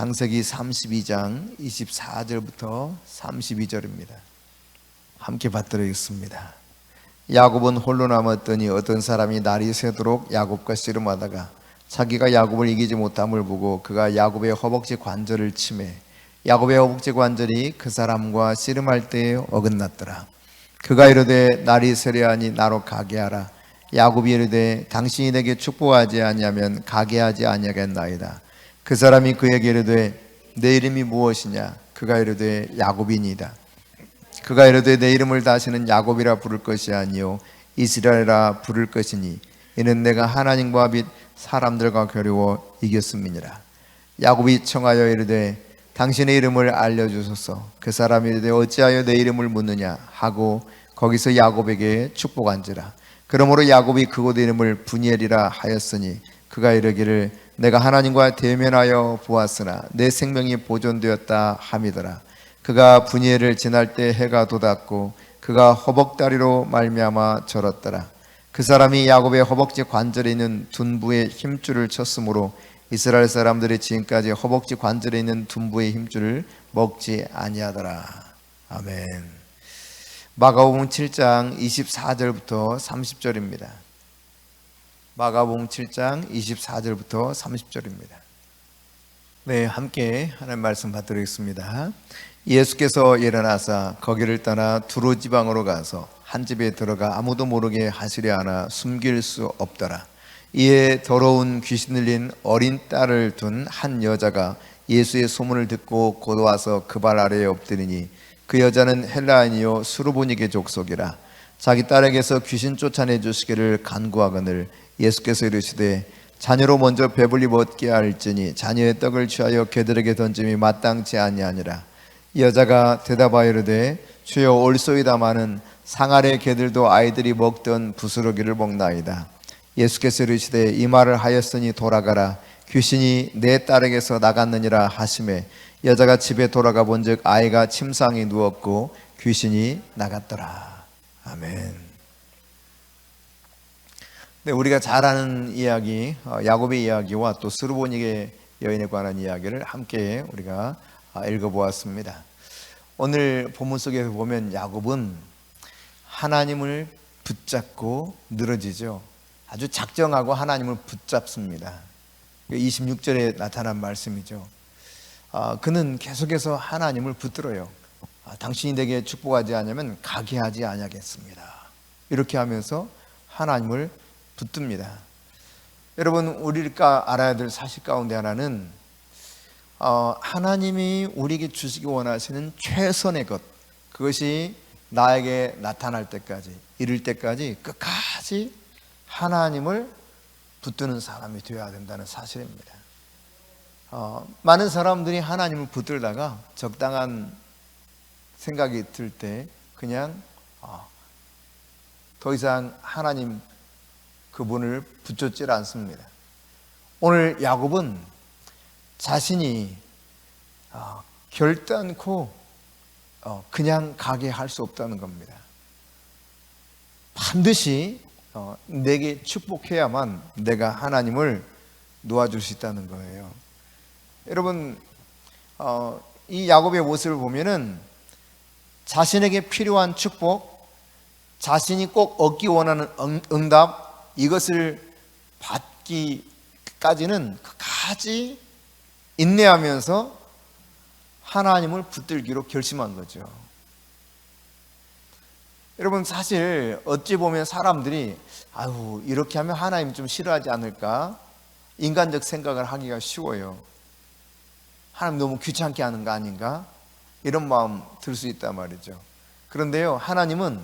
창세기 32장 24절부터 32절입니다. 함께 받들어있습니다. 야곱은 홀로 남았더니 어떤 사람이 날이 새도록 야곱과 씨름하다가 자기가 야곱을 이기지 못함을 보고 그가 야곱의 허벅지 관절을 치매 야곱의 허벅지 관절이 그 사람과 씨름할 때에 어긋났더라. 그가 이르되 날이 새려하니 나로 가게 하라. 야곱이 이르되 당신이 내게 축복하지 아니하면 가게 하지 아니하겠나이다. 그 사람이 그에게 이르되 내 이름이 무엇이냐? 그가 이르되 야곱이니이다. 그가 이르되 내 이름을 다시는 야곱이라 부를 것이 아니요 이스라엘이라 부를 것이니 이는 내가 하나님과 및 사람들과 겨루어 이겼음이니라. 야곱이 청하여 이르되 당신의 이름을 알려주소서. 그 사람이 이르되 어찌하여 내 이름을 묻느냐 하고 거기서 야곱에게 축복한지라. 그러므로 야곱이 그곳 이름을 브니엘이라 하였으니 그가 이르기를 내가 하나님과 대면하여 보았으나 내 생명이 보존되었다 함이더라. 그가 브니엘을 지날 때 해가 돋았고 그가 허벅다리로 말미암아 절었더라. 그 사람이 야곱의 허벅지 관절에 있는 둔부의 힘줄을 쳤으므로 이스라엘 사람들이 지금까지 허벅지 관절에 있는 둔부의 힘줄을 먹지 아니하더라. 아멘. 마가복음 7장 24절부터 30절입니다. 마가복음 7장 24절부터 30절입니다. 네, 함께 하나님 말씀 받들겠습니다. 예수께서 일어나사 거기를 떠나 두로 지방으로 가서 한 집에 들어가 아무도 모르게 하시려 하나 숨길 수 없더라. 이에 더러운 귀신 들린 어린 딸을 둔 한 여자가 예수의 소문을 듣고 곧 와서 그 발 아래에 엎드리니 그 여자는 헬라인이요 수르보니게 족속이라. 자기 딸에게서 귀신 쫓아내 주시기를 간구하거늘 예수께서 이르시되 자녀로 먼저 배불리 먹게 할지니 자녀의 떡을 취하여 개들에게 던짐이 마땅치 아니하니라. 여자가 대답하여 이르되 주여 올소이다마는 상 아래 개들도 아이들이 먹던 부스러기를 먹나이다. 예수께서 이르시되 이 말을 하였으니 돌아가라. 귀신이 내 딸에게서 나갔느니라 하시매 여자가 집에 돌아가 본즉 아이가 침상에 누웠고 귀신이 나갔더라. 아멘. 네, 우리가 잘 아는 이야기, 야곱의 이야기와 또 스르보니게 여인에 관한 이야기를 함께 우리가 읽어보았습니다. 오늘 본문 속에서 보면 야곱은 하나님을 붙잡고 늘어지죠. 아주 작정하고 하나님을 붙잡습니다. 26절에 나타난 말씀이죠. 그는 계속해서 하나님을 붙들어요. 당신이 내게 축복하지 않으면 가게 하지 아니하겠습니다. 이렇게 하면서 하나님을 붙듭니다. 여러분, 우리가 알아야 될 사실 가운데 하나는 하나님이 우리에게 주시기 원하시는 최선의 것, 그것이 나에게 나타날 때까지, 이룰 때까지 끝까지 하나님을 붙드는 사람이 되어야 된다는 사실입니다. 많은 사람들이 하나님을 붙들다가 적당한 생각이 들 때 그냥 더 이상 하나님 그분을 붙잡질 않습니다. 오늘 야곱은 자신이 결단코 그냥 가게 할 수 없다는 겁니다. 반드시 내게 축복해야만 내가 하나님을 놓아줄 수 있다는 거예요. 여러분, 이 야곱의 모습을 보면은 자신에게 필요한 축복, 자신이 꼭 얻기 원하는 응답, 이것을 받기까지는 끝까지 인내하면서 하나님을 붙들기로 결심한 거죠. 여러분, 사실 어찌 보면 사람들이 아유, 이렇게 하면 하나님 좀 싫어하지 않을까? 인간적 생각을 하기가 쉬워요. 하나님 너무 귀찮게 하는 거 아닌가? 이런 마음 들 수 있단 말이죠. 그런데요, 하나님은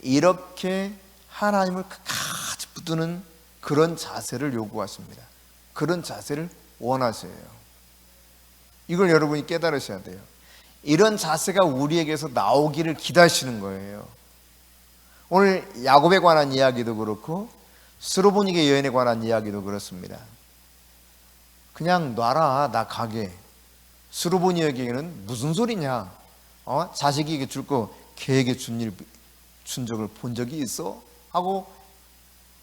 이렇게 하나님을 끝까지 붙드는 그런 자세를 요구하십니다. 그런 자세를 원하세요. 이걸 여러분이 깨달으셔야 돼요. 이런 자세가 우리에게서 나오기를 기다리시는 거예요. 오늘 야곱에 관한 이야기도 그렇고 스로보니게 여인에 관한 이야기도 그렇습니다. 그냥 놔라, 나 가게. 스로보니에게는 무슨 소리냐? 자식에게 줄 거 걔에게 준 적을 본 적이 있어? 하고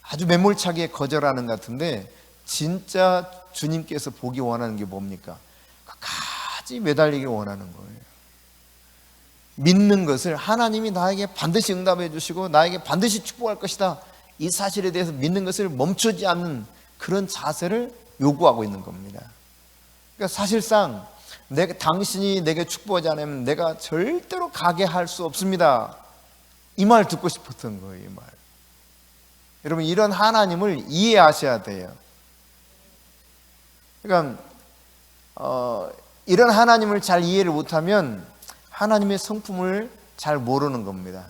아주 매몰차게 거절하는 것 같은데, 진짜 주님께서 보기 원하는 게 뭡니까? 끝까지 매달리길 원하는 거예요. 믿는 것을 하나님이 나에게 반드시 응답해 주시고 나에게 반드시 축복할 것이다, 이 사실에 대해서 믿는 것을 멈추지 않는 그런 자세를 요구하고 있는 겁니다. 그러니까 사실상 당신이 내게 축복하지 않으면 내가 절대로 가게 할 수 없습니다, 이 말 듣고 싶었던 거예요. 이 말. 여러분, 이런 하나님을 이해하셔야 돼요. 그러니까 이런 하나님을 잘 이해를 못하면 하나님의 성품을 잘 모르는 겁니다.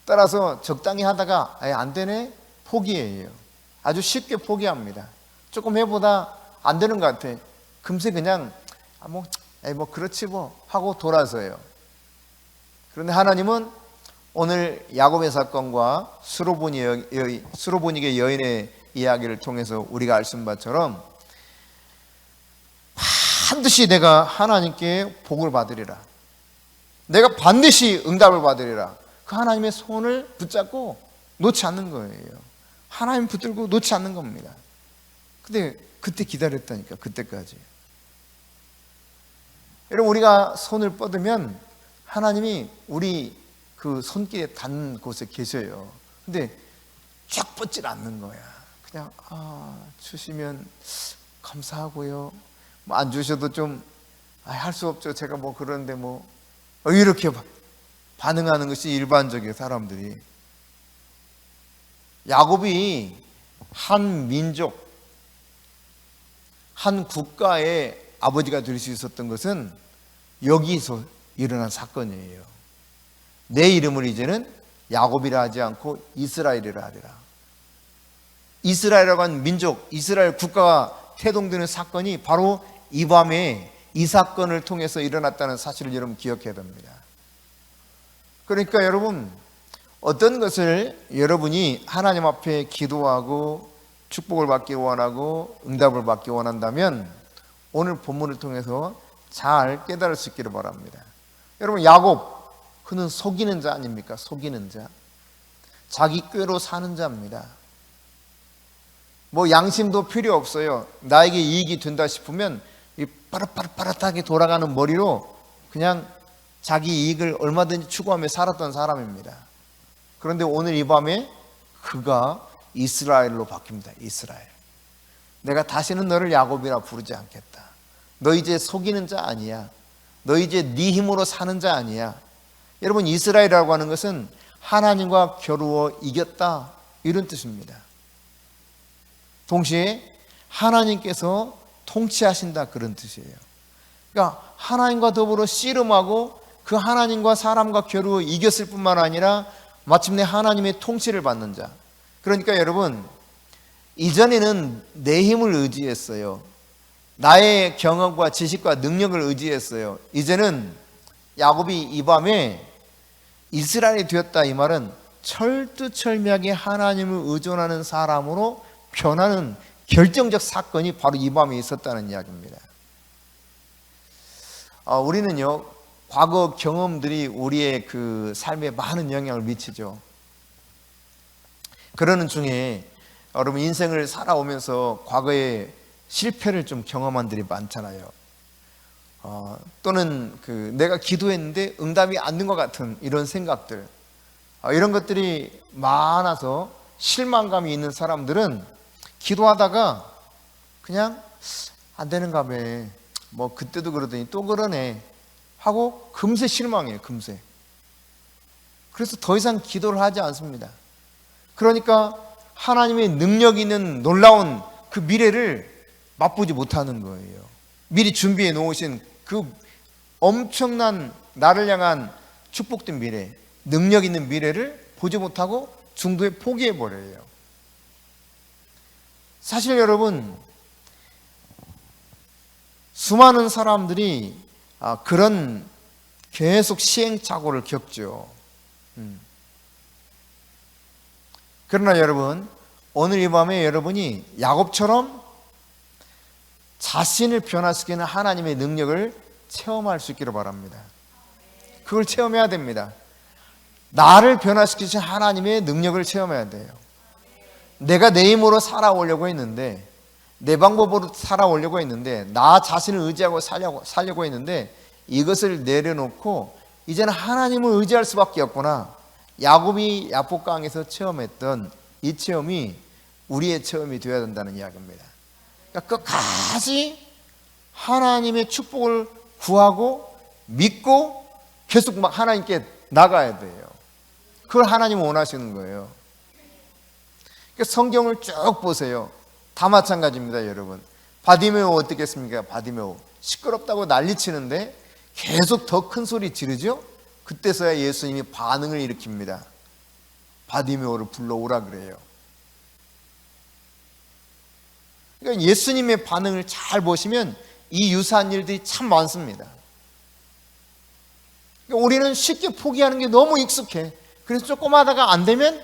따라서 적당히 하다가 안 되네? 포기해요. 아주 쉽게 포기합니다. 조금 해보다 안 되는 것 같아. 금세 그냥 그렇지 뭐 하고 돌아서요. 그런데 하나님은 오늘 야곱의 사건과 수로보니게 여인의 이야기를 통해서 우리가 알 수 있는 바처럼 반드시 내가 하나님께 복을 받으리라, 내가 반드시 응답을 받으리라, 그 하나님의 손을 붙잡고 놓지 않는 거예요. 하나님 붙들고 놓지 않는 겁니다. 근데 그때 기다렸다니까, 그때까지. 여러분, 우리가 손을 뻗으면 하나님이 우리 그 손길에 닿는 곳에 계셔요. 근데 쫙 뻗질 않는 거야. 그냥 주시면 감사하고요, 안 주셔도 좀 할 수 없죠, 제가 그런데 이렇게 반응하는 것이 일반적이에요, 사람들이. 야곱이 한 민족, 한 국가의 아버지가 될 수 있었던 것은 여기서 일어난 사건이에요. 내 이름을 이제는 야곱이라 하지 않고 이스라엘이라 하리라. 이스라엘이라고 하는 민족, 이스라엘 국가가 태동되는 사건이 바로 이 밤에 이 사건을 통해서 일어났다는 사실을 여러분 기억해야 됩니다. 그러니까 여러분, 어떤 것을 여러분이 하나님 앞에 기도하고 축복을 받기 원하고 응답을 받기 원한다면 오늘 본문을 통해서 잘 깨달을 수 있기를 바랍니다. 여러분, 야곱, 그는 속이는 자 아닙니까? 속이는 자. 자기 꾀로 사는 자입니다. 양심도 필요 없어요. 나에게 이익이 된다 싶으면 이 빠릇빠릇빠릇하게 돌아가는 머리로 그냥 자기 이익을 얼마든지 추구하며 살았던 사람입니다. 그런데 오늘 이 밤에 그가 이스라엘로 바뀝니다. 이스라엘. 내가 다시는 너를 야곱이라 부르지 않겠다. 너 이제 속이는 자 아니야. 너 이제 네 힘으로 사는 자 아니야. 여러분, 이스라엘이라고 하는 것은 하나님과 겨루어 이겼다, 이런 뜻입니다. 동시에 하나님께서 통치하신다, 그런 뜻이에요. 그러니까 하나님과 더불어 씨름하고 그 하나님과 사람과 겨루어 이겼을 뿐만 아니라 마침내 하나님의 통치를 받는 자. 그러니까 여러분, 이전에는 내 힘을 의지했어요. 나의 경험과 지식과 능력을 의지했어요. 이제는 야곱이 이 밤에 이스라엘이 되었다, 이 말은 철두철미하게 하나님을 의존하는 사람으로 변하는 결정적 사건이 바로 이 밤에 있었다는 이야기입니다. 우리는요, 과거 경험들이 우리의 그 삶에 많은 영향을 미치죠. 그러는 중에 여러분, 인생을 살아오면서 과거에 실패를 좀 경험한 들이 많잖아요. 또는 내가 기도했는데 응답이 안 된 것 같은 이런 생각들, 이런 것들이 많아서 실망감이 있는 사람들은 기도하다가 그냥 안 되는가 봐, 그때도 그러더니 또 그러네 하고 금세 실망해요. 금세. 그래서 더 이상 기도를 하지 않습니다. 그러니까 하나님의 능력 있는 놀라운 그 미래를 맛보지 못하는 거예요. 미리 준비해 놓으신 그 엄청난 나를 향한 축복된 미래, 능력 있는 미래를 보지 못하고 중도에 포기해 버려요. 사실 여러분, 수많은 사람들이 그런 계속 시행착오를 겪죠. 그러나 여러분, 오늘 이 밤에 여러분이 야곱처럼 자신을 변화시키는 하나님의 능력을 체험할 수 있기를 바랍니다. 그걸 체험해야 됩니다. 나를 변화시키신 하나님의 능력을 체험해야 돼요. 내가 내 힘으로 살아오려고 했는데, 내 방법으로 살아오려고 했는데, 나 자신을 의지하고 살려고 했는데, 이것을 내려놓고 이제는 하나님을 의지할 수밖에 없구나. 야곱이 야복강에서 체험했던 이 체험이 우리의 체험이 되어야 된다는 이야기입니다. 그러니까 끝까지 하나님의 축복을 구하고 믿고 계속 막 하나님께 나가야 돼요. 그걸 하나님은 원하시는 거예요. 그러니까 성경을 쭉 보세요. 다 마찬가지입니다, 여러분. 바디메오 어떻게 했습니까? 바디메오 시끄럽다고 난리치는데 계속 더 큰 소리 지르죠? 그때서야 예수님이 반응을 일으킵니다. 바디메오를 불러오라 그래요. 그러니까 예수님의 반응을 잘 보시면 이 유사한 일들이 참 많습니다. 그러니까 우리는 쉽게 포기하는 게 너무 익숙해. 그래서 조금 하다가 안 되면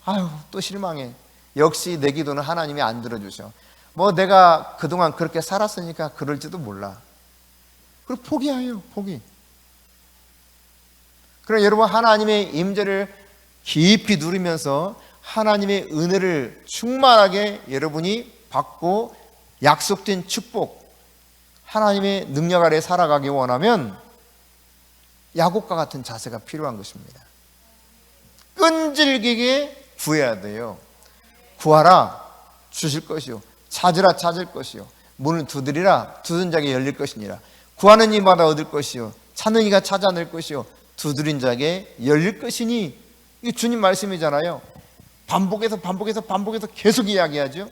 아유 또 실망해. 역시 내 기도는 하나님이 안 들어주셔. 뭐 내가 그동안 그렇게 살았으니까 그럴지도 몰라. 그리고 포기해요. 포기. 그럼 여러분 하나님의 임재를 깊이 누리면서 하나님의 은혜를 충만하게 여러분이 받고 약속된 축복, 하나님의 능력 아래 살아가기 원하면 야곱과 같은 자세가 필요한 것입니다. 끈질기게 구해야 돼요. 구하라 주실 것이요, 찾으라 찾을 것이요, 문을 두드리라 두드린 자에게 열릴 것이니라. 구하는 이마다 얻을 것이요, 찾는 이가 찾아낼 것이요, 두드린 자에게 열릴 것이니. 이게 주님 말씀이잖아요. 반복해서 계속 이야기하죠.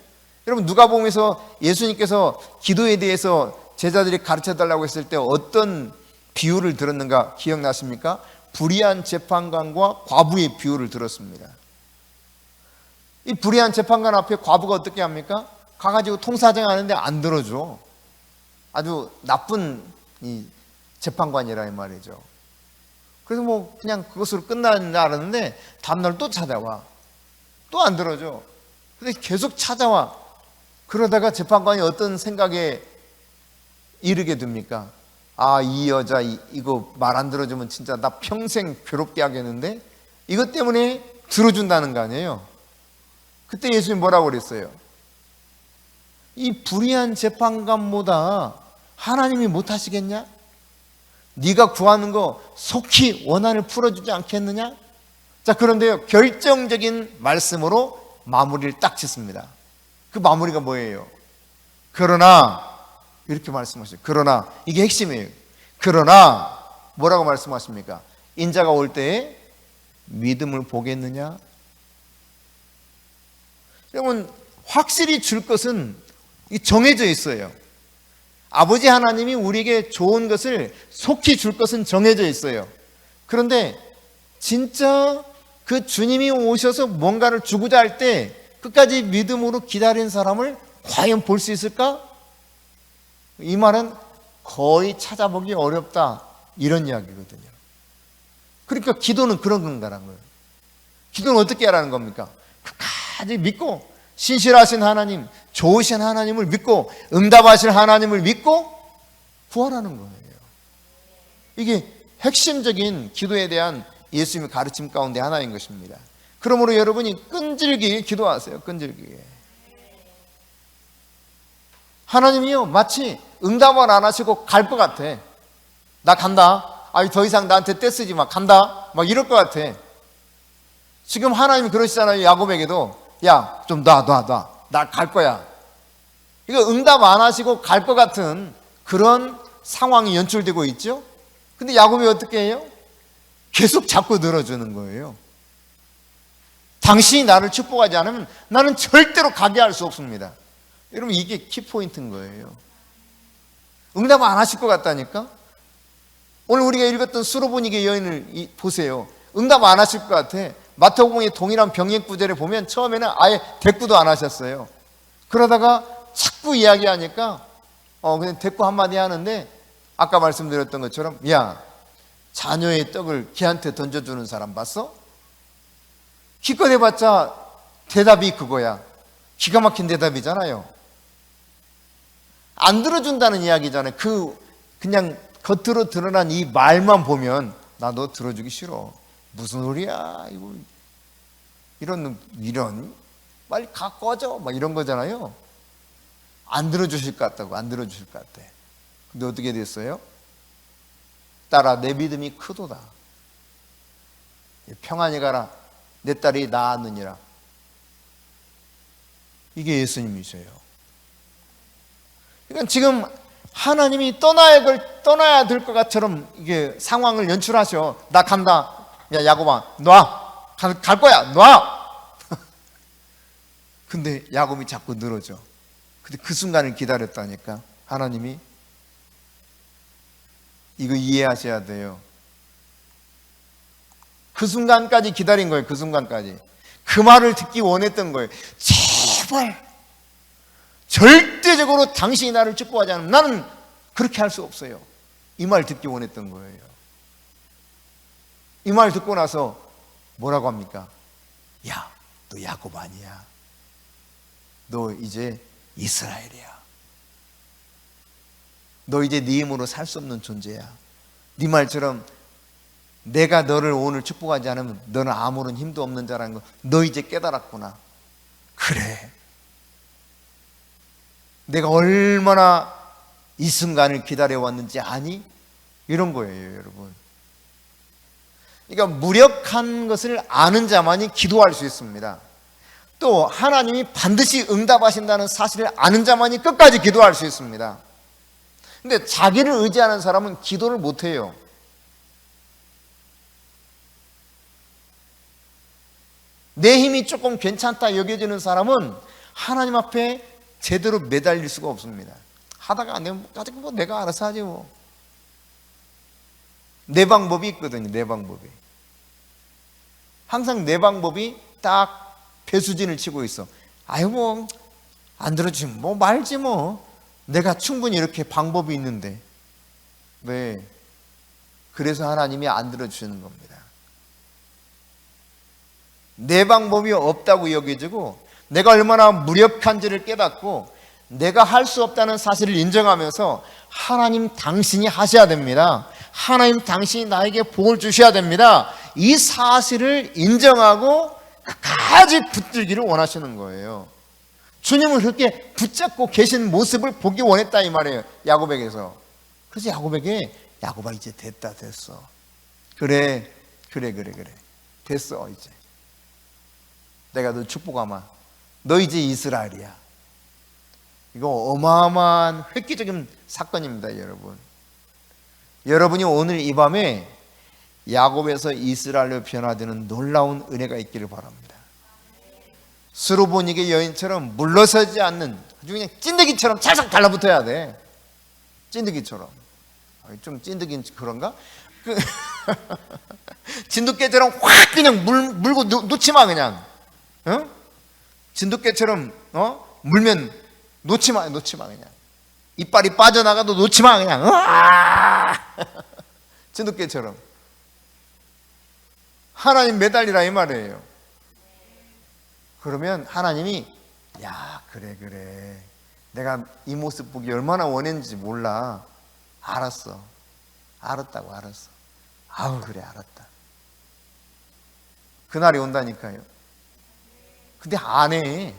여러분 누가복음에서 예수님께서 기도에 대해서 제자들이 가르쳐달라고 했을 때 어떤 비유를 들었는가 기억나십니까? 불의한 재판관과 과부의 비유를 들었습니다. 이 불의한 재판관 앞에 과부가 어떻게 합니까? 가가지고 통사정하는데 안 들어줘. 아주 나쁜 이 재판관이라 이 말이죠. 그래서 뭐 그냥 그것으로 끝나는 줄 알았는데 다음날 또 찾아와. 또 안 들어줘. 근데 계속 찾아와. 그러다가 재판관이 어떤 생각에 이르게 됩니까? 아, 이 여자 이거 말 안 들어주면 진짜 나 평생 괴롭게 하겠는데 이것 때문에 들어준다는 거 아니에요. 그때 예수님 뭐라고 그랬어요? 이 불의한 재판관보다 하나님이 못하시겠냐? 네가 구하는 거 속히 원한을 풀어주지 않겠느냐? 자, 그런데요 결정적인 말씀으로 마무리를 딱 짓습니다. 그 마무리가 뭐예요? 그러나 이렇게 말씀하셔요. 그러나 이게 핵심이에요. 그러나 뭐라고 말씀하십니까? 인자가 올 때에 믿음을 보겠느냐? 여러분 확실히 줄 것은 정해져 있어요. 아버지 하나님이 우리에게 좋은 것을 속히 줄 것은 정해져 있어요. 그런데 진짜 그 주님이 오셔서 뭔가를 주고자 할 때 끝까지 믿음으로 기다린 사람을 과연 볼 수 있을까? 이 말은 거의 찾아보기 어렵다 이런 이야기거든요. 그러니까 기도는 그런 건가라는 거예요. 기도는 어떻게 하라는 겁니까? 끝까지 믿고 신실하신 하나님, 좋으신 하나님을 믿고 응답하실 하나님을 믿고 구하라는 거예요. 이게 핵심적인 기도에 대한 예수님의 가르침 가운데 하나인 것입니다. 그러므로 여러분이 끈질기게 기도하세요. 끈질기게. 하나님이요 마치 응답을 안 하시고 갈 것 같아. 나 간다. 아니 더 이상 나한테 떼쓰지 마. 간다. 막 이럴 것 같아. 지금 하나님이 그러시잖아요. 야곱에게도 야 좀 놔. 나 갈 거야. 이거 응답 안 하시고 갈 것 같은 그런 상황이 연출되고 있죠. 근데 야곱이 어떻게 해요? 계속 자꾸 늘어주는 거예요. 당신이 나를 축복하지 않으면 나는 절대로 가게 할 수 없습니다. 여러분 이게 키포인트인 거예요. 응답 안 하실 것 같다니까. 오늘 우리가 읽었던 수로보니게 여인을 보세요. 응답 안 하실 것 같아. 마태복음의 동일한 병역 구절에 보면 처음에는 아예 대꾸도 안 하셨어요. 그러다가 자꾸 이야기하니까 그냥 대꾸 한마디 하는데 아까 말씀드렸던 것처럼 야 자녀의 떡을 걔한테 던져주는 사람 봤어? 기껏 해봤자 대답이 그거야. 기가 막힌 대답이잖아요. 안 들어준다는 이야기잖아요. 그냥 겉으로 드러난 이 말만 보면 나 너 들어주기 싫어. 무슨 소리야 이거 이런 빨리 가 꺼져 막 이런 거잖아요. 안 들어주실 것 같다고. 안 들어주실 것 같아. 근데 어떻게 됐어요? 딸아, 내 믿음이 크도다. 평안히 가라. 내 딸이 낳았느니라. 이게 예수님이세요. 그러니까 지금 하나님이 떠나야 될 것 같처럼 이게 상황을 연출하셔. 나 간다. 야, 야곱아, 놔. 갈 거야. 놔. 근데 야곱이 자꾸 늘어져. 근데 그 순간을 기다렸다니까. 하나님이 이거 이해하셔야 돼요. 그 순간까지 기다린 거예요. 그 순간까지. 그 말을 듣기 원했던 거예요. 제발 절대적으로 당신이 나를 축복하지 않으면 나는 그렇게 할 수 없어요. 이 말 듣기 원했던 거예요. 이 말 듣고 나서 뭐라고 합니까? 야, 너 야곱 아니야. 너 이제 이스라엘이야. 너 이제 네 힘으로 살 수 없는 존재야. 네 말처럼 내가 너를 오늘 축복하지 않으면 너는 아무런 힘도 없는 자라는 거 너 이제 깨달았구나. 그래, 내가 얼마나 이 순간을 기다려왔는지 아니? 이런 거예요, 여러분. 그러니까 무력한 것을 아는 자만이 기도할 수 있습니다. 또 하나님이 반드시 응답하신다는 사실을 아는 자만이 끝까지 기도할 수 있습니다. 근데 자기를 의지하는 사람은 기도를 못해요. 내 힘이 조금 괜찮다 여겨지는 사람은 하나님 앞에 제대로 매달릴 수가 없습니다. 하다가 내가 알아서 하지 뭐. 내 방법이 있거든요. 내 방법이. 항상 내 방법이 딱 배수진을 치고 있어. 아유 뭐 안 들어주면 뭐 말지 뭐. 내가 충분히 이렇게 방법이 있는데. 네. 그래서 하나님이 안 들어주시는 겁니다. 내 방법이 없다고 여겨지고 내가 얼마나 무력한지를 깨닫고 내가 할 수 없다는 사실을 인정하면서 하나님 당신이 하셔야 됩니다. 하나님 당신이 나에게 복을 주셔야 됩니다. 이 사실을 인정하고 끝까지 붙들기를 원하시는 거예요. 주님을 그렇게 붙잡고 계신 모습을 보기 원했다 이 말이에요. 야곱에게서. 그래서 야곱에게 야곱아 이제 됐어. 그래. 됐어 이제. 내가 너 축복하마. 너 이제 이스라엘이야. 이거 어마어마한 획기적인 사건입니다, 여러분. 여러분이 오늘 이 밤에 야곱에서 이스라엘로 변화되는 놀라운 은혜가 있기를 바랍니다. 스로보닉의 여인처럼 물러서지 않는 아주 그냥 찐득이처럼 찰싹 달라붙어야 돼. 찐득이처럼. 좀 찐득이 그런가? 진돗개처럼 확 그냥 물고 놓지 마 그냥. 어? 진돗개처럼 물면 놓지 마 그냥. 이빨이 빠져나가도 놓지 마 그냥. 진돗개처럼. 하나님 매달리라 이 말이에요. 그러면 하나님이 야 그래 내가 이 모습 보기 얼마나 원했는지 몰라. 알았다고 알았어. 아우 그래 알았다. 그날이 온다니까요. 근데 안 해.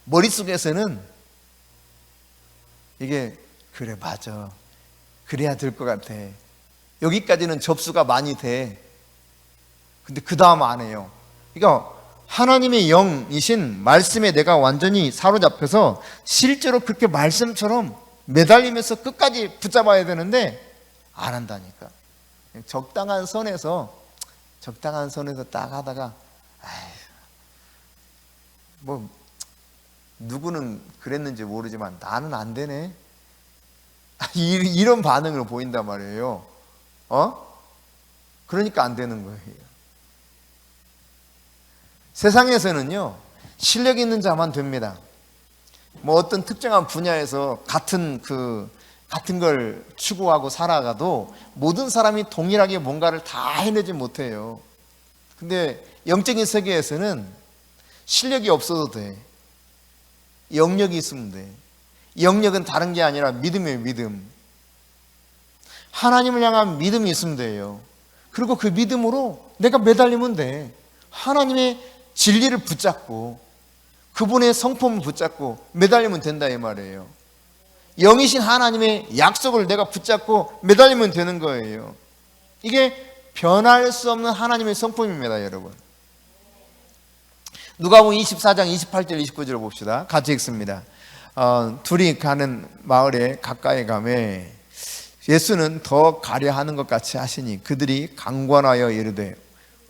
머릿속에서는 이게 그래 맞아. 그래야 될 것 같아. 여기까지는 접수가 많이 돼. 근데 그 다음 안 해요. 그러니까 하나님의 영이신 말씀에 내가 완전히 사로잡혀서 실제로 그렇게 말씀처럼 매달리면서 끝까지 붙잡아야 되는데 안 한다니까. 적당한 선에서 딱 하다가 뭐 누구는 그랬는지 모르지만 나는 안 되네. 이런 반응을 보인단 말이에요. 그러니까 안 되는 거예요. 세상에서는요, 실력 있는 자만 됩니다. 뭐 어떤 특정한 분야에서 같은 걸 추구하고 살아가도 모든 사람이 동일하게 뭔가를 다 해내지 못해요. 근데 영적인 세계에서는 실력이 없어도 돼. 영역이 있으면 돼. 영역은 다른 게 아니라 믿음이에요, 믿음. 하나님을 향한 믿음이 있으면 돼요. 그리고 그 믿음으로 내가 매달리면 돼. 하나님의 진리를 붙잡고 그분의 성품을 붙잡고 매달리면 된다 이 말이에요. 영이신 하나님의 약속을 내가 붙잡고 매달리면 되는 거예요. 이게 변할 수 없는 하나님의 성품입니다, 여러분. 누가복음 24장 28절 29절 봅시다. 같이 읽습니다. 둘이 가는 마을에 가까이 가매 예수는 더 가려 하는 것 같이 하시니 그들이 강권하여 이르되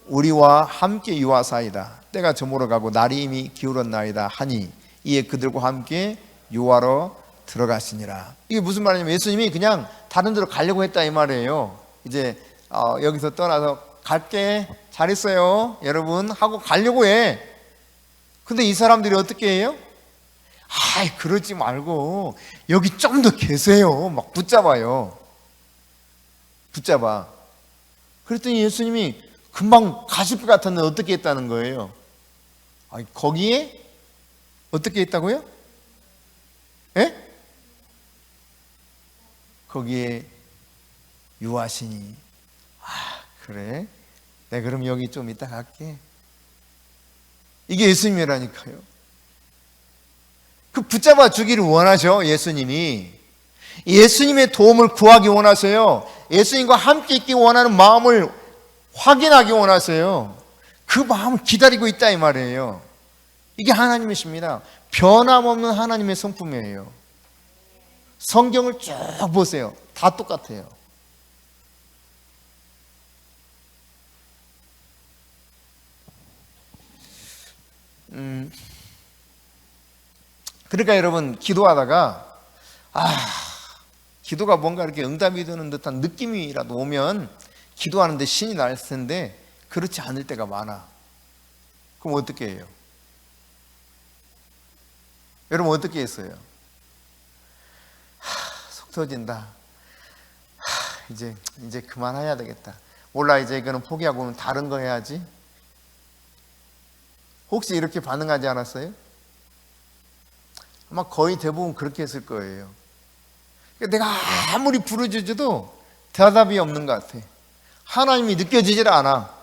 우리와 함께 유하사이다. 때가 저물어 가고 날이 이미 기울었나이다 하니 이에 그들과 함께 유하러 들어가시니라. 이게 무슨 말이냐면 예수님이 그냥 다른 데로 가려고 했다 이 말이에요. 이제 여기서 떠나서 갈게, 잘 있어요 여러분 하고 가려고 해. 근데 이 사람들이 어떻게 해요? 아이 그러지 말고 여기 좀 더 계세요. 막 붙잡아요. 붙잡아. 그랬더니 예수님이 금방 가실 것 같았는데 어떻게 했다는 거예요? 아니, 거기에 어떻게 했다고요? 예? 거기에 유하시니 그래? 네 그럼 여기 좀 이따 갈게. 이게 예수님이라니까요. 그 붙잡아 주기를 원하죠. 예수님이 예수님의 도움을 구하기 원하세요. 예수님과 함께 있기 원하는 마음을 확인하기 원하세요. 그 마음을 기다리고 있다 이 말이에요. 이게 하나님이십니다. 변함없는 하나님의 성품이에요. 성경을 쭉 보세요. 다 똑같아요. 그러니까 여러분 기도하다가 기도가 뭔가 이렇게 응답이 되는 듯한 느낌이라도 오면 기도하는데 신이 날 텐데 그렇지 않을 때가 많아. 그럼 어떻게 해요? 여러분 어떻게 했어요? 속 터진다. 이제 그만해야 되겠다. 몰라 이제 이거는 포기하고는 다른 거 해야지. 혹시 이렇게 반응하지 않았어요? 아마 거의 대부분 그렇게 했을 거예요. 내가 아무리 부르짖어도 대답이 없는 것 같아. 하나님이 느껴지질 않아.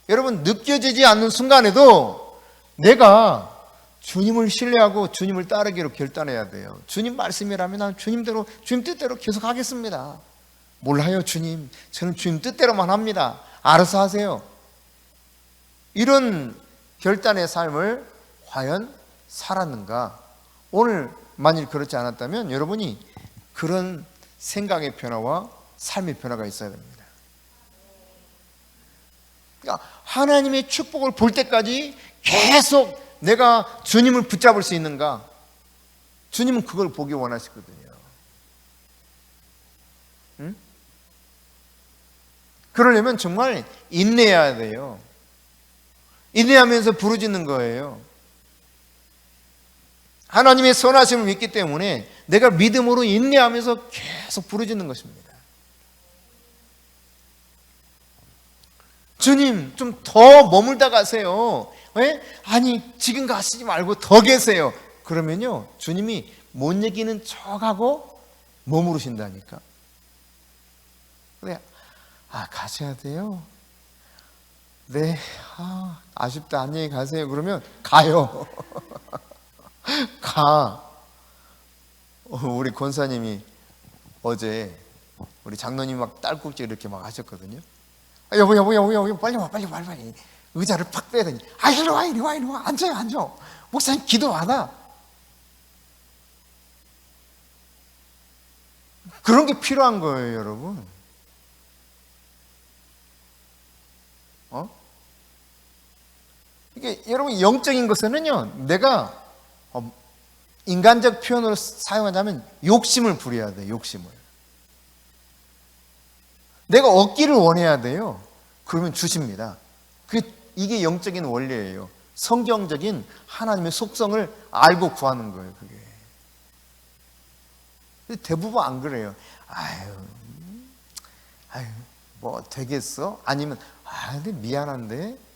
여러분 느껴지지 않는 순간에도 내가 주님을 신뢰하고 주님을 따르기로 결단해야 돼요. 주님 말씀이라면 난 주님대로 주님 뜻대로 계속 하겠습니다. 몰라요 주님, 저는 주님 뜻대로만 합니다. 알아서 하세요. 이런 결단의 삶을 과연 살았는가? 오늘 만일 그렇지 않았다면 여러분이 그런 생각의 변화와 삶의 변화가 있어야 됩니다. 그러니까 하나님의 축복을 볼 때까지 계속 내가 주님을 붙잡을 수 있는가? 주님은 그걸 보기 원하시거든요. 응? 그러려면 정말 인내해야 돼요. 인내하면서 부르짖는 거예요. 하나님의 선하심을 믿기 때문에 내가 믿음으로 인내하면서 계속 부르짖는 것입니다. 주님 좀 더 머물다 가세요. 왜? 아니 지금 가시지 말고 더 계세요. 그러면요 주님이 못 얘기는 척하고 머무르신다니까. 그래, 가셔야 돼요. 네, 아쉽다 안녕히 가세요. 그러면 가요. 가. 우리 권사님이 어제 우리 장로님 막 딸꾹질 이렇게 막 하셨거든요. 여보 빨리 와 빨리 의자를 팍 빼더니 이리 와 앉아요 목사님 기도 안 와. 그런 게 필요한 거예요 여러분. 이게 여러분 영적인 것에는요 내가 인간적 표현으로 사용하자면 욕심을 부려야 돼요. 욕심을. 내가 얻기를 원해야 돼요. 그러면 주십니다. 이게 영적인 원리예요. 성경적인 하나님의 속성을 알고 구하는 거예요. 그게. 대부분 안 그래요. 뭐 되겠어? 아니면 근데 미안한데.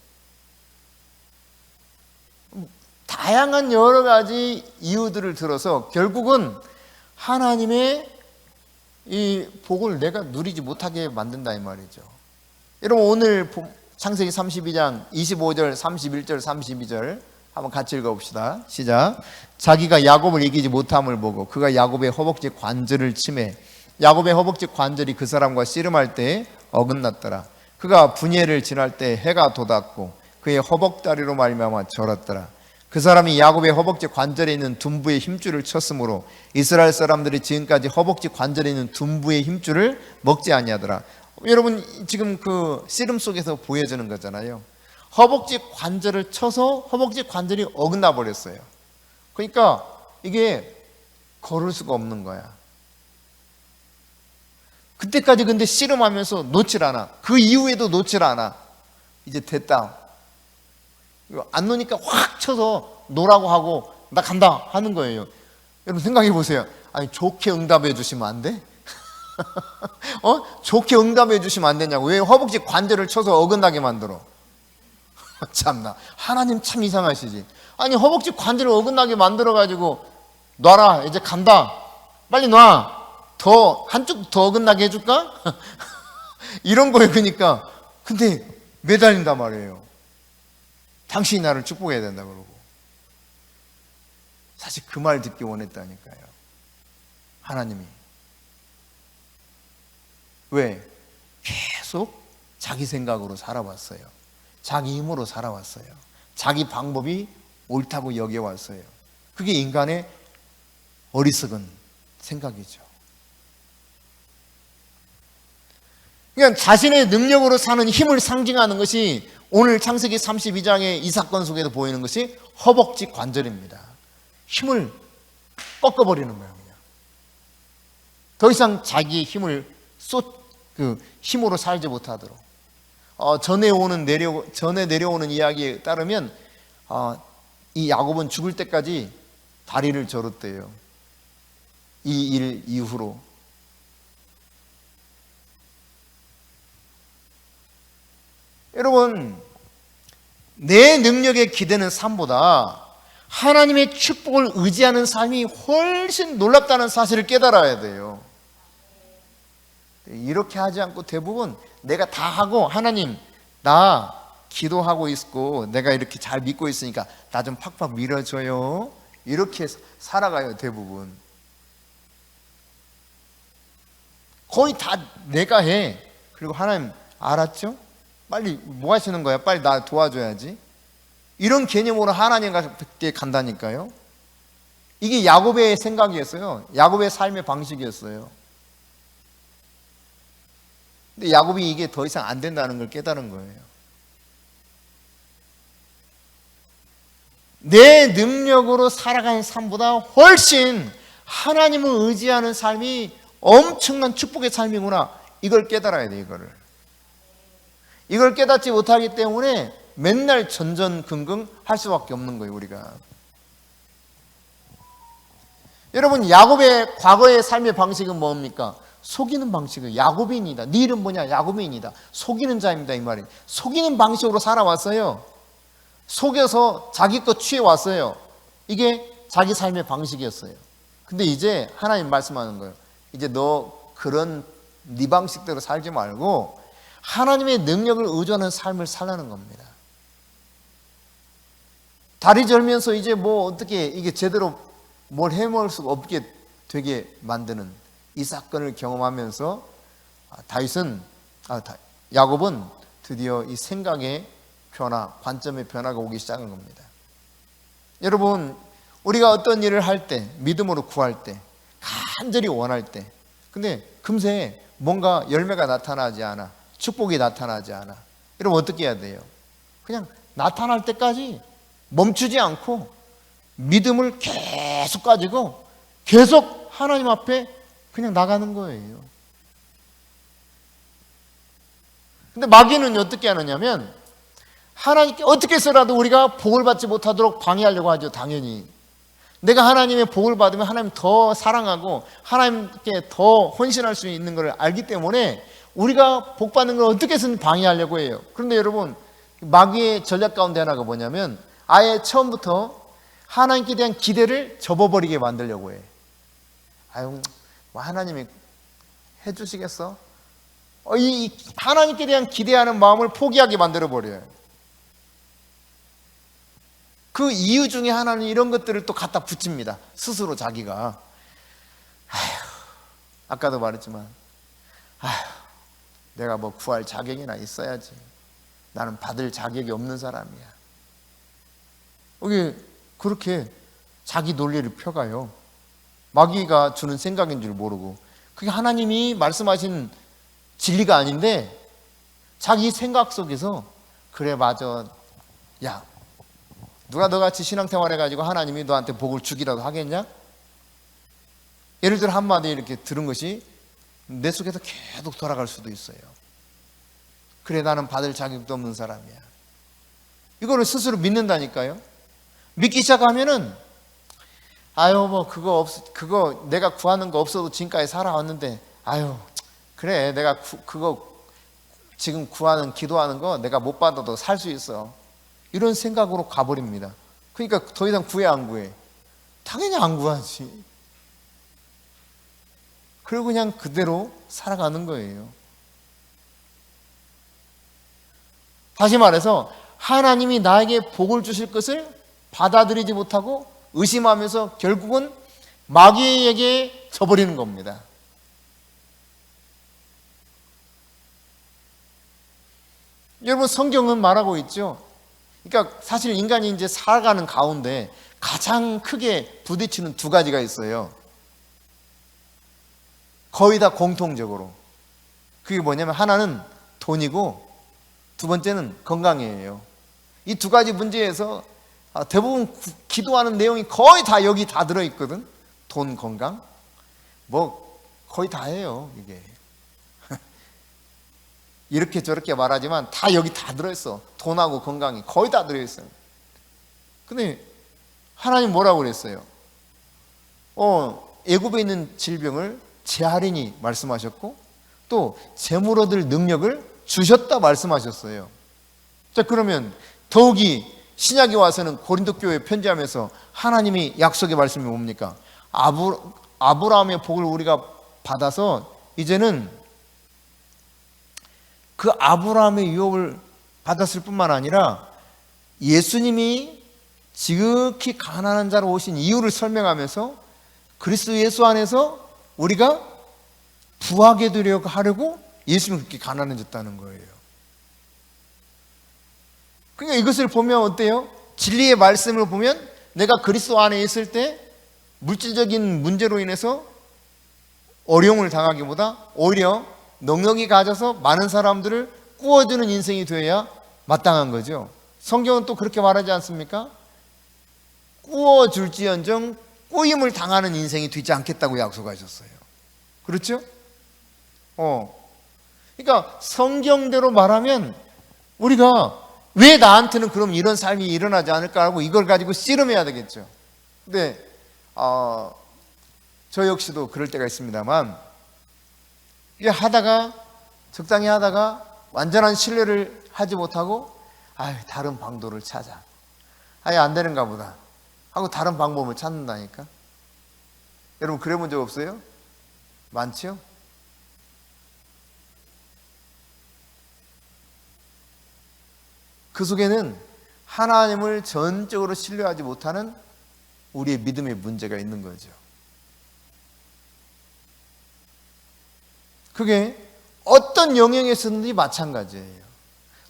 다양한 여러 가지 이유들을 들어서 결국은 하나님의 이 복을 내가 누리지 못하게 만든다 이 말이죠. 여러분 오늘 창세기 32장 25절 31절 32절 한번 같이 읽어봅시다. 시작. 자기가 야곱을 이기지 못함을 보고 그가 야곱의 허벅지 관절을 치매 야곱의 허벅지 관절이 그 사람과 씨름할 때 어긋났더라. 그가 분예를 지날 때 해가 돋았고 그의 허벅다리로 말미암아 절었더라. 그 사람이 야곱의 허벅지 관절에 있는 둔부의 힘줄을 쳤으므로 이스라엘 사람들이 지금까지 허벅지 관절에 있는 둔부의 힘줄을 먹지 아니하더라. 여러분 지금 그 씨름 속에서 보여주는 거잖아요. 허벅지 관절을 쳐서 허벅지 관절이 어긋나 버렸어요. 그러니까 이게 걸을 수가 없는 거야. 그때까지 근데 씨름하면서 놓질 않아. 그 이후에도 놓질 않아. 이제 됐다. 안 놓으니까 확 쳐서 놓으라고 하고 나 간다 하는 거예요. 여러분 생각해 보세요. 아니 좋게 응답해 주시면 안 돼? 좋게 응답해 주시면 안 되냐고. 왜 허벅지 관절을 쳐서 어긋나게 만들어? 참나 하나님 참 이상하시지. 아니 허벅지 관절을 어긋나게 만들어가지고 놔라 이제 간다 빨리 놔 더 한쪽 더 어긋나게 해줄까? 이런 거예요. 그러니까 근데 매달린단 말이에요. 당신이 나를 축복해야 된다 그러고. 사실 그 말 듣기 원했다니까요. 하나님이 왜? 계속 자기 생각으로 살아왔어요. 자기 힘으로 살아왔어요. 자기 방법이 옳다고 여겨왔어요. 그게 인간의 어리석은 생각이죠. 그러니까 자신의 능력으로 사는 힘을 상징하는 것이 오늘 창세기 32장의 이 사건 속에서 보이는 것이 허벅지 관절입니다. 힘을 꺾어버리는 거예요. 그냥. 더 이상 자기의 힘을 힘으로 살지 못하도록. 전에 내려오는 이야기에 따르면 이 야곱은 죽을 때까지 다리를 저었대요. 이 일 이후로. 여러분, 내 능력에 기대는 삶보다 하나님의 축복을 의지하는 삶이 훨씬 놀랍다는 사실을 깨달아야 돼요. 이렇게 하지 않고 대부분 내가 다 하고 하나님 나 기도하고 있고 내가 이렇게 잘 믿고 있으니까 나 좀 팍팍 밀어줘요. 이렇게 살아가요. 대부분 거의 다 내가 해. 그리고 하나님 알았죠? 빨리 뭐 하시는 거야? 빨리 나 도와줘야지. 이런 개념으로 하나님께 간다니까요. 이게 야곱의 생각이었어요. 야곱의 삶의 방식이었어요. 근데 야곱이 이게 더 이상 안 된다는 걸 깨달은 거예요. 내 능력으로 살아가는 삶보다 훨씬 하나님을 의지하는 삶이 엄청난 축복의 삶이구나. 이걸 깨달아야 돼. 이걸 깨닫지 못하기 때문에 맨날 전전긍긍 할 수밖에 없는 거예요. 우리가. 여러분 야곱의 과거의 삶의 방식은 뭡니까? 속이는 방식이에요. 야곱인이다. 네 이름 뭐냐? 야곱인이다. 속이는 자입니다. 이 말이. 속이는 방식으로 살아왔어요. 속여서 자기 것 취해왔어요. 이게 자기 삶의 방식이었어요. 근데 이제 하나님 말씀하는 거예요. 이제 너 그런 네 방식대로 살지 말고 하나님의 능력을 의존하는 삶을 살라는 겁니다. 다리 절면서 이제 뭐 어떻게 이게 제대로 뭘 해먹을 수가 없게 되게 만드는 이 사건을 경험하면서 야곱은 드디어 이 생각의 변화, 관점의 변화가 오기 시작한 겁니다. 여러분, 우리가 어떤 일을 할 때, 믿음으로 구할 때, 간절히 원할 때, 근데 금세 뭔가 열매가 나타나지 않아. 축복이 나타나지 않아. 여러분 어떻게 해야 돼요? 그냥 나타날 때까지 멈추지 않고 믿음을 계속 가지고 계속 하나님 앞에 그냥 나가는 거예요. 근데 마귀는 어떻게 하느냐면 하나님께 어떻게 해서라도 우리가 복을 받지 못하도록 방해하려고 하죠. 당연히. 내가 하나님의 복을 받으면 하나님 더 사랑하고 하나님께 더 헌신할 수 있는 걸 알기 때문에 우리가 복 받는 걸 어떻게 해서든 방해하려고 해요. 그런데 여러분 마귀의 전략 가운데 하나가 뭐냐면 아예 처음부터 하나님께 대한 기대를 접어버리게 만들려고 해. 아유, 뭐 하나님이 해주시겠어? 이 하나님께 대한 기대하는 마음을 포기하게 만들어버려요. 그 이유 중에 하나는 이런 것들을 또 갖다 붙입니다. 스스로 자기가. 아까도 말했지만, 내가 뭐 구할 자격이나 있어야지. 나는 받을 자격이 없는 사람이야. 이게 그렇게 자기 논리를 펴가요. 마귀가 주는 생각인 줄 모르고. 그게 하나님이 말씀하신 진리가 아닌데 자기 생각 속에서 그래 맞아. 야, 누가 너같이 신앙생활 해가지고 하나님이 너한테 복을 주기라도 하겠냐? 예를 들어 한마디 이렇게 들은 것이 내 속에서 계속 돌아갈 수도 있어요. 그래 나는 받을 자격도 없는 사람이야. 이거를 스스로 믿는다니까요. 믿기 시작하면은 뭐 그거 내가 구하는 거 없어도 지금까지 살아왔는데 그래 내가 그거 지금 구하는 기도하는 거 내가 못 받아도 살 수 있어. 이런 생각으로 가버립니다. 그러니까 더 이상 구해 안 구해? 당연히 안 구하지. 그리고 그냥 그대로 살아가는 거예요. 다시 말해서 하나님이 나에게 복을 주실 것을 받아들이지 못하고 의심하면서 결국은 마귀에게 져버리는 겁니다. 여러분 성경은 말하고 있죠. 그러니까 사실 인간이 이제 살아가는 가운데 가장 크게 부딪히는 두 가지가 있어요. 거의 다 공통적으로. 그게 뭐냐면 하나는 돈이고 두 번째는 건강이에요. 이 두 가지 문제에서 대부분 기도하는 내용이 거의 다 여기 다 들어있거든. 돈, 건강. 뭐 거의 다 해요 이게. 이렇게 저렇게 말하지만 다 여기 다 들어있어. 돈하고 건강이 거의 다 들어있어요. 근데 하나님 뭐라고 그랬어요? 애굽에 있는 질병을 재하리니 말씀하셨고 또 재물 얻을 능력을 주셨다 말씀하셨어요. 자, 그러면 더욱이 신약에 와서는 고린도 교회에 편지하면서 하나님이 약속의 말씀이 뭡니까? 아브라함의 복을 우리가 받아서 이제는 그 아브라함의 유업을 받았을 뿐만 아니라 예수님이 지극히 가난한 자로 오신 이유를 설명하면서 그리스도 예수 안에서 우리가 부하게 되려고 하려고 예수님이 그렇게 가난해졌다는 거예요. 그러니까 이것을 보면 어때요? 진리의 말씀을 보면 내가 그리스도 안에 있을 때 물질적인 문제로 인해서 어려움을 당하기보다 오히려 능력이 가져서 많은 사람들을 꾸어주는 인생이 되어야 마땅한 거죠. 성경은 또 그렇게 말하지 않습니까? 꾸어줄지언정 꾸임을 당하는 인생이 되지 않겠다고 약속하셨어요. 그렇죠? 그러니까 성경대로 말하면 우리가 왜 나한테는 그럼 이런 삶이 일어나지 않을까 하고 이걸 가지고 씨름해야 되겠죠. 근데 저 역시도 그럴 때가 있습니다만 이게 하다가 적당히 하다가 완전한 신뢰를 하지 못하고 다른 방도를 찾아. 안 되는가 보다 하고 다른 방법을 찾는다니까. 여러분 그래 본 적 없어요? 많죠? 그 속에는 하나님을 전적으로 신뢰하지 못하는 우리의 믿음의 문제가 있는 거죠. 그게 어떤 영역에서든지 마찬가지예요.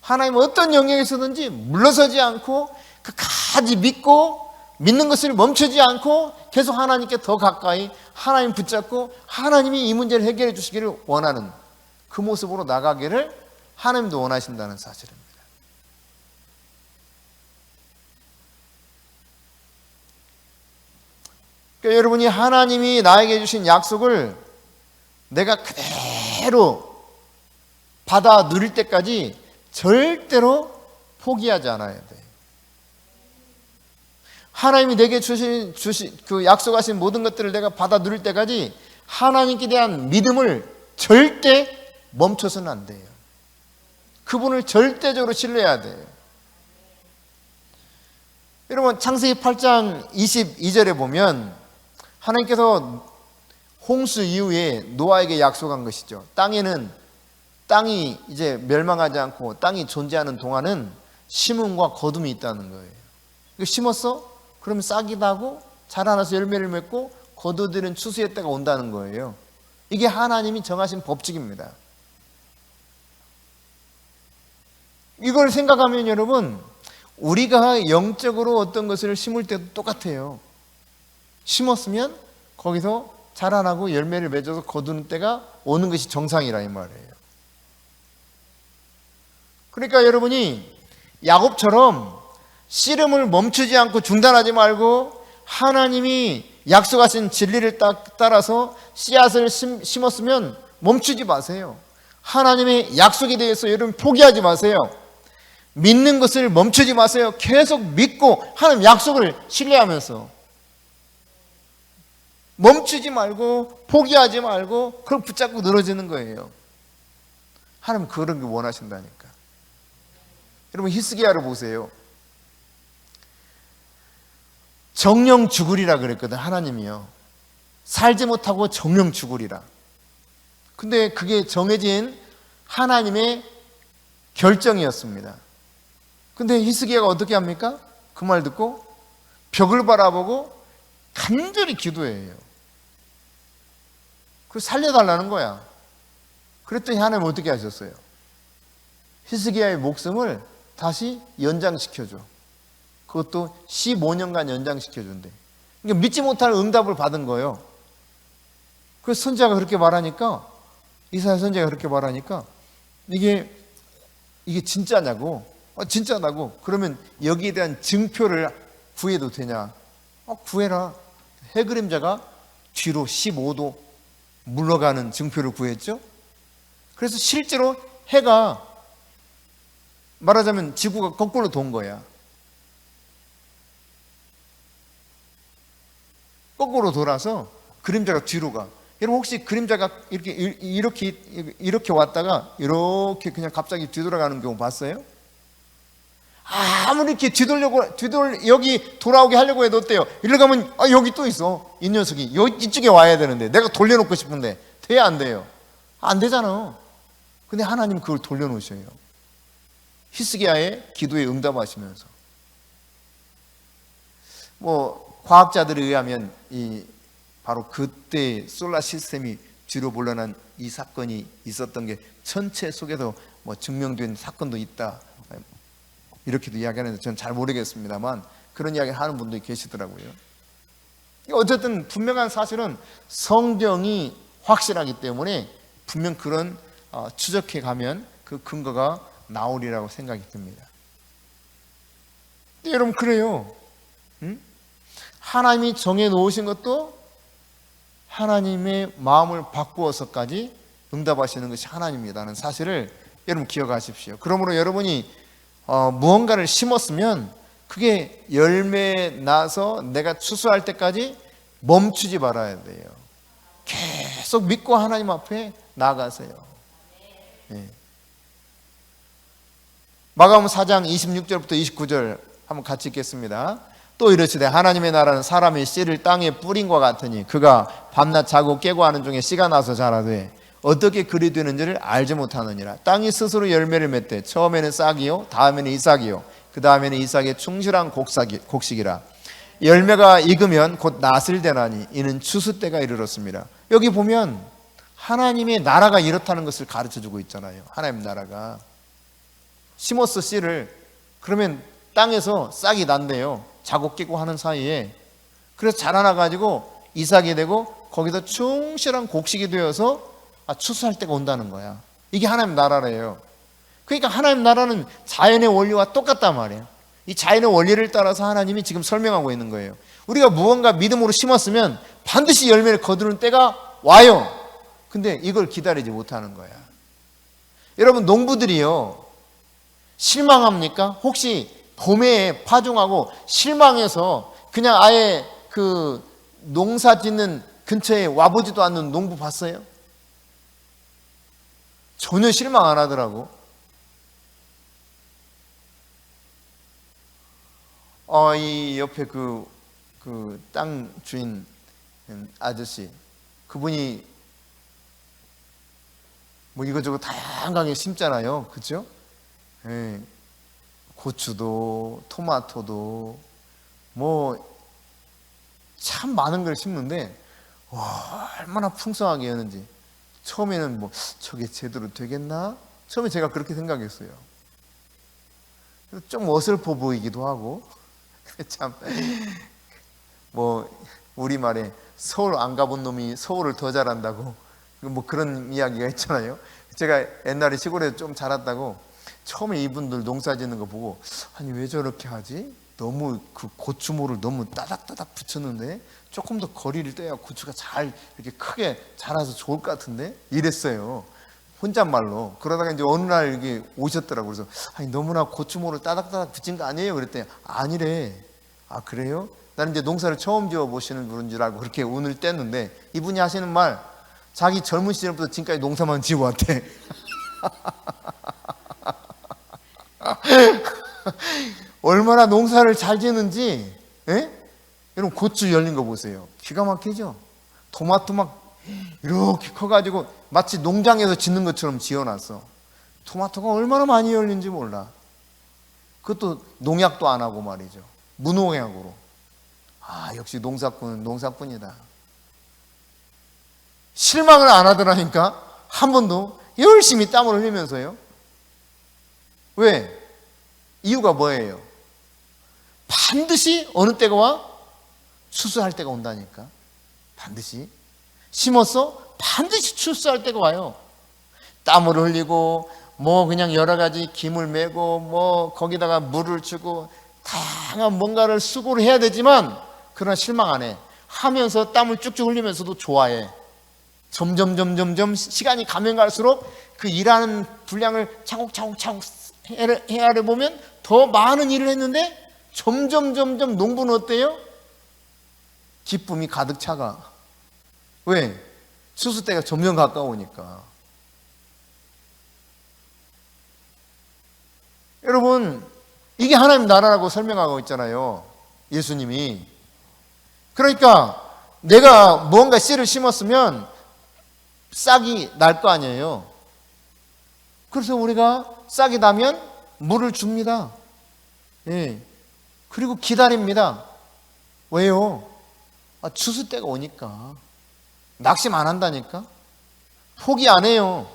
하나님은 어떤 영역에서든지 물러서지 않고 끝까지 믿는 것을 멈추지 않고 계속 하나님께 더 가까이 하나님 붙잡고 하나님이 이 문제를 해결해 주시기를 원하는 그 모습으로 나가기를 하나님도 원하신다는 사실입니다. 그러니까 여러분이 하나님이 나에게 주신 약속을 내가 그대로 받아 누릴 때까지 절대로 포기하지 않아야 돼. 하나님이 내게 주신 그 약속하신 모든 것들을 내가 받아 누릴 때까지 하나님께 대한 믿음을 절대 멈춰서는 안 돼요. 그분을 절대적으로 신뢰해야 돼요. 여러분 창세기 8장 22절에 보면 하나님께서 홍수 이후에 노아에게 약속한 것이죠. 땅이 이제 멸망하지 않고 땅이 존재하는 동안은 심음과 거둠이 있다는 거예요. 이거 심었어? 그러면 싹이 나고 자라나서 열매를 맺고 거두드는 추수의 때가 온다는 거예요. 이게 하나님이 정하신 법칙입니다. 이걸 생각하면 여러분, 우리가 영적으로 어떤 것을 심을 때도 똑같아요. 심었으면 거기서 자라나고 열매를 맺어서 거두는 때가 오는 것이 정상이라 이 말이에요. 그러니까 여러분이 야곱처럼 씨름을 멈추지 않고 중단하지 말고 하나님이 약속하신 진리를 따라서 씨앗을 심었으면 멈추지 마세요. 하나님의 약속에 대해서 여러분 포기하지 마세요. 믿는 것을 멈추지 마세요. 계속 믿고 하나님 약속을 신뢰하면서 멈추지 말고 포기하지 말고 그걸 붙잡고 늘어지는 거예요. 하나님 그런 게 원하신다니까. 여러분 히스기야를 보세요. 정령 죽으리라 그랬거든 하나님이요. 살지 못하고 정령 죽으리라. 근데 그게 정해진 하나님의 결정이었습니다. 근데 히스기야가 어떻게 합니까? 그 말 듣고 벽을 바라보고 간절히 기도해요. 그걸 살려달라는 거야. 그랬더니 하나님 어떻게 하셨어요? 히스기야의 목숨을 다시 연장시켜줘. 그것도 15년간 연장시켜준대. 그러니까 믿지 못할 응답을 받은 거예요. 그래서 선지자가 그렇게 말하니까, 이사야 선지자가 그렇게 말하니까 이게 진짜냐고. 진짜다고. 그러면 여기에 대한 증표를 구해도 되냐? 구해라. 해 그림자가 뒤로 15도 물러가는 증표를 구했죠. 그래서 실제로 해가 말하자면 지구가 거꾸로 돈 거야. 거꾸로 돌아서 그림자가 뒤로 가. 여러분 혹시 그림자가 이렇게 왔다가 이렇게 그냥 갑자기 뒤돌아가는 경우 봤어요? 아무리 이렇게 여기 돌아오게 하려고 해도 어때요? 이리로 가면 여기 또 있어. 이 녀석이 이쪽에 와야 되는데 내가 돌려놓고 싶은데 돼야 안 돼요? 안 되잖아. 근데 하나님 그걸 돌려놓으셔요. 히스기야의 기도에 응답하시면서. 과학자들에 의하면 바로 그때 솔라 시스템이 뒤로 물러난 이 사건이 있었던 게 천체 속에서 증명된 사건도 있다. 이렇게도 이야기하는데 저는 잘 모르겠습니다만 그런 이야기를 하는 분들이 계시더라고요. 어쨌든 분명한 사실은 성경이 확실하기 때문에 분명 그런 추적해 가면 그 근거가 나오리라고 생각이 듭니다. 근데 여러분 그래요. 하나님이 정해놓으신 것도 하나님의 마음을 바꾸어서까지 응답하시는 것이 하나님이라는 사실을 여러분 기억하십시오. 그러므로 여러분이 무언가를 심었으면 그게 열매 나서 내가 추수할 때까지 멈추지 말아야 돼요. 계속 믿고 하나님 앞에 나아가세요. 네. 마가복음 4장 26절부터 29절 한번 같이 읽겠습니다. 또 이르시되 하나님의 나라는 사람의 씨를 땅에 뿌린과 같으니 그가 밤낮 자고 깨고 하는 중에 씨가 나서 자라되 어떻게 그리 되는지를 알지 못하느니라. 땅이 스스로 열매를 맺되 처음에는 싹이요 다음에는 이삭이요 그 다음에는 이삭의 충실한 곡식이라. 열매가 익으면 곧 낫을 되나니 이는 추수 때가 이르렀습니다. 여기 보면 하나님의 나라가 이렇다는 것을 가르쳐주고 있잖아요. 하나님 나라가 심었어 씨를. 그러면 땅에서 싹이 난대요. 자고 깨고 하는 사이에. 그래서 자라나가지고 이삭이 되고 거기서 충실한 곡식이 되어서 추수할 때가 온다는 거야. 이게 하나님 나라래요. 그러니까 하나님 나라는 자연의 원리와 똑같단 말이에요. 이 자연의 원리를 따라서 하나님이 지금 설명하고 있는 거예요. 우리가 무언가 믿음으로 심었으면 반드시 열매를 거두는 때가 와요. 근데 이걸 기다리지 못하는 거야. 여러분 농부들이요 실망합니까? 혹시 봄에 파종하고 실망해서 그냥 아예 그 농사 짓는 근처에 와보지도 않는 농부 봤어요? 전혀 실망 안 하더라고. 이 옆에 그 땅 주인 아저씨, 그분이 이것저것 다양하게 심잖아요. 그죠? 예. 고추도, 토마토도, 뭐 참 많은 걸 심는데 와, 얼마나 풍성하게 했는지. 처음에는 뭐 저게 제대로 되겠나? 처음에 제가 그렇게 생각했어요. 좀 어설퍼 보이기도 하고 참 뭐 우리말에 서울 안 가본 놈이 서울을 더 잘한다고 뭐 그런 이야기가 있잖아요. 제가 옛날에 시골에 좀 자랐다고 처음에 이분들 농사 짓는 거 보고 아니 왜 저렇게 하지? 너무 그 고추모를 너무 따닥따닥 붙였는데 조금 더 거리를 떼야 고추가 잘 이렇게 크게 자라서 좋을 것 같은데 이랬어요. 혼잣말로. 그러다가 이제 어느 날 이게 오셨더라고요. 그래서 아니 너무나 고추모를 따닥따닥 붙인 거 아니에요? 그랬더니 아니래. 아 그래요? 나는 이제 농사를 처음 지어 보시는 분인 줄 알고 그렇게 운을 뗐는데 이분이 하시는 말 자기 젊은 시절부터 지금까지 농사만 지어왔대. 얼마나 농사를 잘 지는지. 예? 여러분 고추 열린 거 보세요. 기가 막히죠? 토마토 막 이렇게 커가지고 마치 농장에서 짓는 것처럼 지어놨어. 토마토가 얼마나 많이 열린지 몰라. 그것도 농약도 안 하고 말이죠. 무농약으로. 아 역시 농사꾼은 농사꾼이다. 실망을 안 하더라니까. 한 번도 열심히 땀을 흘리면서요. 왜? 이유가 뭐예요? 반드시 어느 때가 와? 추수할 때가 온다니까. 반드시. 심었어? 반드시 추수할 때가 와요. 땀을 흘리고 뭐 그냥 여러 가지 김을 메고 뭐 거기다가 물을 주고 다양한 뭔가를 수고를 해야 되지만 그러나 실망 안 해. 하면서 땀을 쭉쭉 흘리면서도 좋아해. 점점 시간이 가면 갈수록 그 일하는 분량을 차곡차곡 헤아려 보면 더 많은 일을 했는데 점점 농부는 어때요? 기쁨이 가득 차가. 왜? 추수 때가 점점 가까우니까. 여러분 이게 하나님 나라라고 설명하고 있잖아요. 예수님이. 그러니까 내가 뭔가 씨를 심었으면 싹이 날 거 아니에요. 그래서 우리가 싹이 나면 물을 줍니다. 예. 그리고 기다립니다. 왜요? 추수 때가 오니까. 낙심 안 한다니까. 포기 안 해요.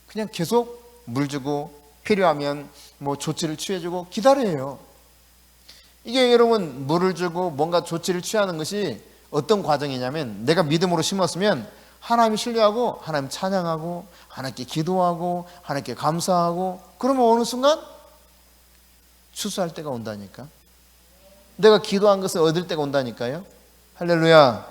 그냥 계속 물 주고 필요하면 뭐 조치를 취해주고 기다려요. 이게 여러분 물을 주고 뭔가 조치를 취하는 것이 어떤 과정이냐면 내가 믿음으로 심었으면 하나님 신뢰하고 하나님 찬양하고 하나님께 기도하고 하나님께 감사하고 그러면 어느 순간 추수할 때가 온다니까. 내가 기도한 것을 얻을 때가 온다니까요. 할렐루야.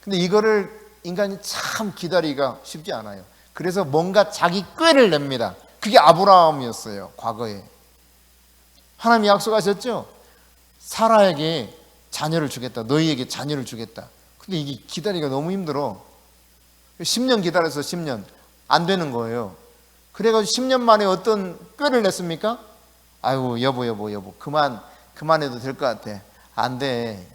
근데 이거를 인간이 참 기다리기가 쉽지 않아요. 그래서 뭔가 자기 꾀를 냅니다. 그게 아브라함이었어요. 과거에. 하나님이 약속하셨죠. 사라에게 자녀를 주겠다. 너희에게 자녀를 주겠다. 근데 이게 기다리기가 너무 힘들어. 10년 기다려서 10년 안 되는 거예요. 그래가지고 10년 만에 어떤 꾀를 냈습니까? 아이고 여보 그만해도 될 것 같아. 안 돼.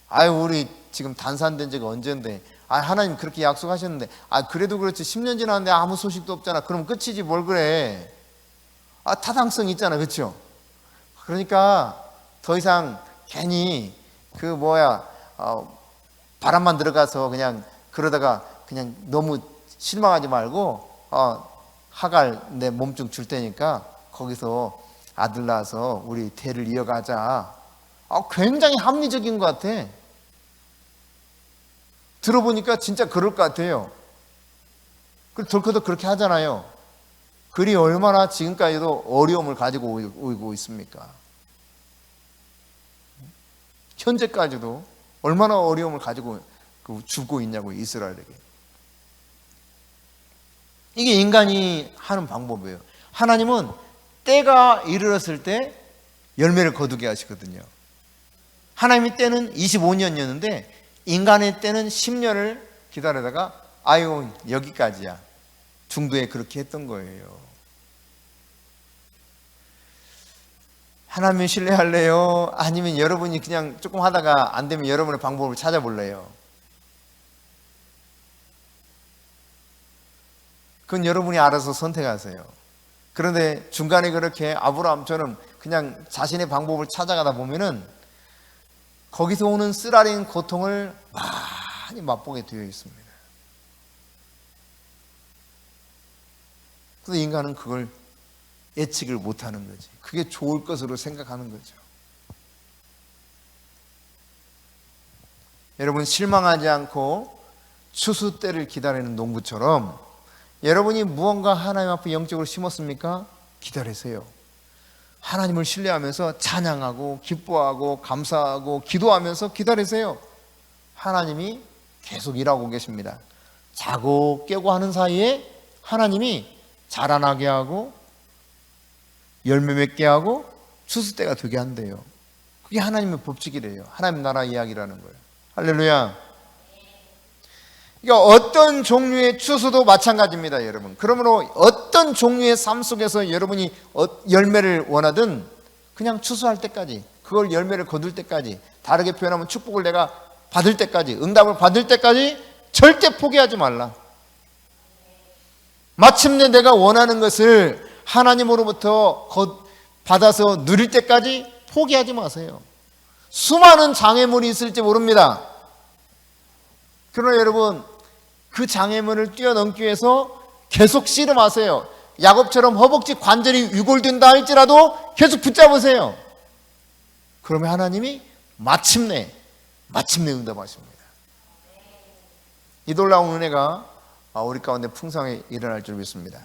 아유 우리 지금 단산된 지가 언젠데. 하나님 그렇게 약속하셨는데. 그래도 그렇지 10년 지났는데 아무 소식도 없잖아. 그럼 끝이지 뭘 그래. 타당성 있잖아. 그렇죠? 그러니까 더 이상 괜히 바람만 들어가서 그냥 그러다가 그냥 너무 실망하지 말고 하갈 내 몸좀 줄 테니까 거기서 아들 낳아서 우리 대를 이어가자. 굉장히 합리적인 것 같아. 들어보니까 진짜 그럴 것 같아요. 그리고 덜커덕 그렇게 하잖아요. 그리 얼마나 지금까지도 어려움을 가지고 오고 있습니까? 현재까지도 얼마나 어려움을 가지고 주고 있냐고 이스라엘에게. 이게 인간이 하는 방법이에요. 하나님은 때가 이르렀을 때 열매를 거두게 하시거든요. 하나님의 때는 25년이었는데 인간의 때는 10년을 기다리다가 아유 여기까지야. 중도에 그렇게 했던 거예요. 하나님 신뢰할래요? 아니면 여러분이 그냥 조금 하다가 안 되면 여러분의 방법을 찾아볼래요? 그건 여러분이 알아서 선택하세요. 그런데 중간에 그렇게 아브라함처럼 그냥 자신의 방법을 찾아가다 보면은 거기서 오는 쓰라린 고통을 많이 맛보게 되어 있습니다. 그래서 인간은 그걸 예측을 못하는 거지. 그게 좋을 것으로 생각하는 거죠. 여러분, 실망하지 않고 추수 때를 기다리는 농부처럼 여러분이 무언가 하나님 앞에 영적으로 심었습니까? 기다리세요. 하나님을 신뢰하면서 찬양하고 기뻐하고 감사하고 기도하면서 기다리세요. 하나님이 계속 일하고 계십니다. 자고 깨고 하는 사이에 하나님이 자라나게 하고 열매 맺게 하고 추수 때가 되게 한대요. 그게 하나님의 법칙이래요. 하나님 나라 이야기라는 거예요. 할렐루야. 그러니까 어떤 종류의 추수도 마찬가지입니다, 여러분. 그러므로 어떤 종류의 삶 속에서 여러분이 열매를 원하든 그냥 추수할 때까지, 그걸 열매를 거둘 때까지, 다르게 표현하면 축복을 내가 받을 때까지, 응답을 받을 때까지 절대 포기하지 말라. 마침내 내가 원하는 것을 하나님으로부터 받아서 누릴 때까지 포기하지 마세요. 수많은 장애물이 있을지 모릅니다. 그러나 여러분, 그 장애물을 뛰어넘기 위해서 계속 씨름하세요. 야곱처럼 허벅지 관절이 위골된다 할지라도 계속 붙잡으세요. 그러면 하나님이 마침내 응답하십니다. 이 놀라운 은혜가 우리 가운데 풍성하게 일어날 줄 믿습니다.